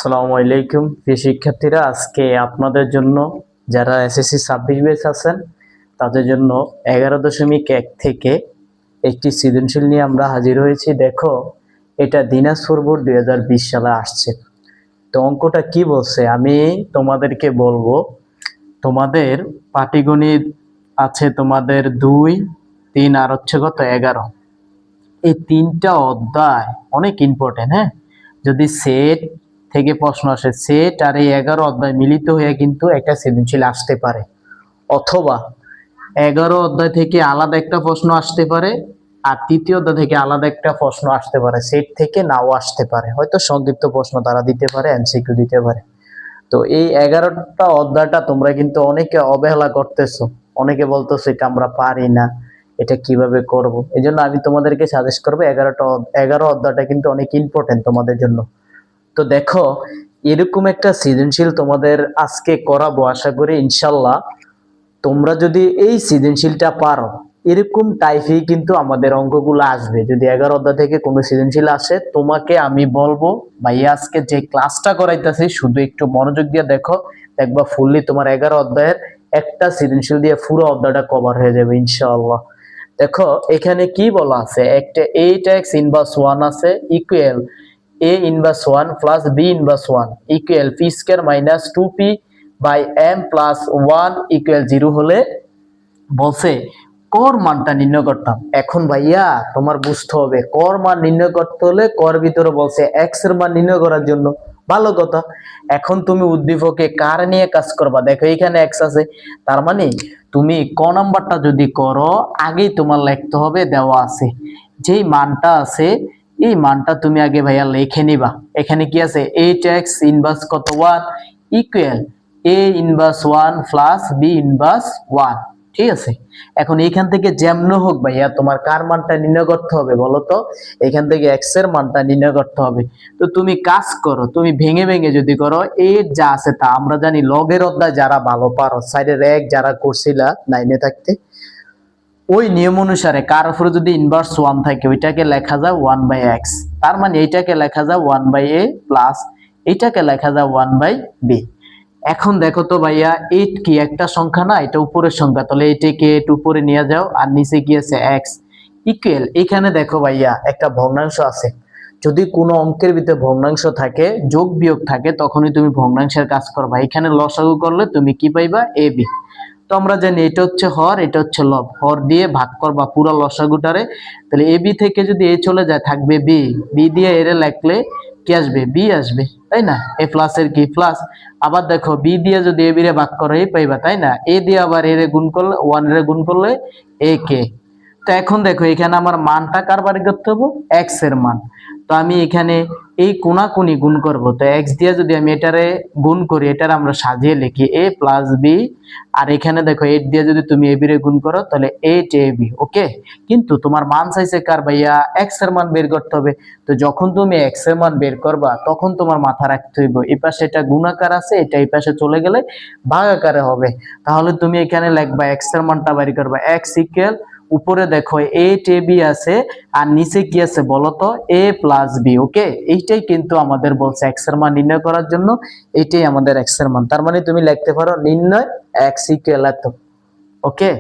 আসসালামু আলাইকুম প্রিয় শিক্ষার্থীরা, আজকে আপনাদের জন্য যারা এসএসসি 26 ব্যাচ আছেন তাদের জন্য 11.1 থেকে একটি সৃজনশীল নিয়ে আমরা হাজির হয়েছি। দেখো, এটা দিনাজপুর বোর্ড 2020 সালে আসছে। তো অঙ্কটা কি বলছে আমি তোমাদেরকে বলবো। তোমাদের পাটিগণিত আছে, তোমাদের 2, 3 আর হচ্ছে কত 11। এই তিনটা অধ্যায় অনেক ইম্পর্টেন্ট। হ্যাঁ, যদি সেট থেকে প্রশ্ন আসে, সেট আর এই 11 অধ্যায় মিলিত হয়ে কিন্তু একটা সৃজনশীল আসতে পারে, অথবা 11 অধ্যায় থেকে আলাদা একটা প্রশ্ন আসতে পারে, আর তৃতীয় অধ্যায় থেকে আলাদা একটা প্রশ্ন আসতে পারে, সেট থেকে নাও আসতে পারে, হয়তো সংক্ষিপ্ত প্রশ্ন তারা দিতে পারে, এমসিকিউ দিতে পারে। তো এই 11টা অধ্যায়টা তোমরা কিন্তু অনেকে অবহেলা করতেছো, অনেকে বলতেছো এটা আমরা পারি না, এটা কিভাবে করব। এই জন্য আমি তোমাদেরকে সাজেস্ট করবো 11 অধ্যায়টা কিন্তু অনেক ইম্পর্টেন্ট তোমাদের জন্য। তো দেখো, এরকম একটা সৃজনশীল তোমাদের আজকে করাবো, আশা করি ইনশাল্লাহ তোমরা যদি এই সৃজনশীলটা পারো, এরকম টাইপেই কিন্তু আমাদের অঙ্কগুলো আসবে। যদি 11 অধ্যায় থেকে কোনো সৃজনশীল আসে, তোমাকে আমি বলবো ভাইয়া আজকে যে ক্লাসটা করাইতেছি শুধু একটু মনোযোগ দিয়ে দেখো, দেখবা ফুললি তোমার 11 অধ্যায়ের একটা সৃজনশীল দিয়ে পুরো অধ্যায়টা কভার হয়ে যাবে ইনশাআল্লাহ। দেখো এখানে কি বলা আছে, একটা 8x ইনভার্স 1 আছে equal a inverse 1 plus b inverse 1 equal p square minus 2p by m plus 1 equal 0 হলে বলছে কর মানটা নির্ণয় করতাম। এখন ভাইয়া তোমার বুঝতে হবে, কর মান নির্ণয় করতে হলে কর ভিতরে বলছে x এর মান নির্ণয় করার জন্য। ভালো কথা, এখন তুমি উদ্দীপকে কার নিয়ে কাজ করবা, দেখো এখানে x আছে, তার মানে তুমি ক নাম্বারটা যদি করো আগেই তোমার লিখতে হবে দেওয়া আছে যেই মানটা আছে, এই মানটা তুমি আগে ভাইয়া লিখে নিবা। এখানে কি আছে, 8x ইনভার্স কত 1 equal a inverse 1 plus b inverse 1। ঠিক আছে, এখন এইখান থেকে যেমন হোক ভাইয়া তোমার কার মানটা নির্ণয় করতে হবে বলো তো, এখান থেকে x এর মানটা নির্ণয় করতে হবে। তো তুমি কাজ করো, তুমি ভেঙে ভেঙে যদি করো, এর যা আছে তা আমরা জানি, লগের অধ্যায় যারা ভালো পারো সাইডের এক যারা করছিলা 9 এ থাকতে, ওই নিয়ম অনুসারে কার উপরে যদি ইনভার্স 1 থাকে ওইটাকে লেখা যায় 1/x, তার মানে এইটাকে লেখা যায় 1/a প্লাস এইটাকে লেখা যায় 1/b। এখন দেখো তো ভাইয়া 8 কি একটা সংখ্যা না, এটা উপরের সংখ্যা, তাহলে এটাকে 8 উপরে নিয়ে যাও, আর নিচে কি আছে x ইকুয়াল। এখানে দেখো ভাইয়া একটা ভগ্নাংশ আছে, যদি কোনো অঙ্কের ভিতরে ভগ্নাংশ থাকে, যোগ বিয়োগ থাকে, তখনই তুমি ভগ্নাংশের কাজ করবা। এখানে লসাগু করলে তুমি কি পাইবা, ab। তো আমরা জানি এটা হচ্ছে হর, এটা হচ্ছে লব, হর দিয়ে ভাগ করবা পুরো লসাগুটারে, তাহলে ab থেকে যদি a চলে যায় থাকবে b, b দিয়ে এর লিখলে কি আসবে, b আসবে, তাই না, a প্লাস এর কি প্লাস। আবার দেখো b দিয়ে যদি ab রে ভাগ করো a পাইবা, তাই না, a দিয়ে আবার a রে গুণ করলে 1 রে গুণ করলে a কে। তো এখন দেখো এখানে আমার মানটা কার বাড়ি করতে হবে, x এর মান। তো আমি এখানে এই কোনাকুনি গুণ করব, তো x দিয়ে যদি আমি এটারে গুণ করি, এটার আমরা সাজিয়ে লিখি a প্লাস b, আর এখানে দেখো 8 দিয়ে যদি তুমি ab রে গুণ করো তাহলে 8ab। ওকে, কিন্তু তোমার মান চাইছে কার ভাইয়া, x এর মান বের করতে হবে। তো যখন তুমি x এর মান বের করবা তখন তোমার মাথা রাখতে হইব এই পাশে এটা গুণাকার আছে, এটা এই পাশে চলে গেলে ভাগাকারে হবে। তাহলে তুমি এখানে লিখবা x এর মানটা বের করবা, x ইকুয়াল উপরে দেখো 8ab আছে আর নিচে কি আছে বলতো, a প্লাস b। ওকে, এইটাই কিন্তু আমাদের বলছে x এর মান নির্ণয় করার জন্য, এইটাই আমাদের x এর মান। তার মানে তুমি লিখতে পারো নির্ণয় x ইকুয়াল এত। ওকে।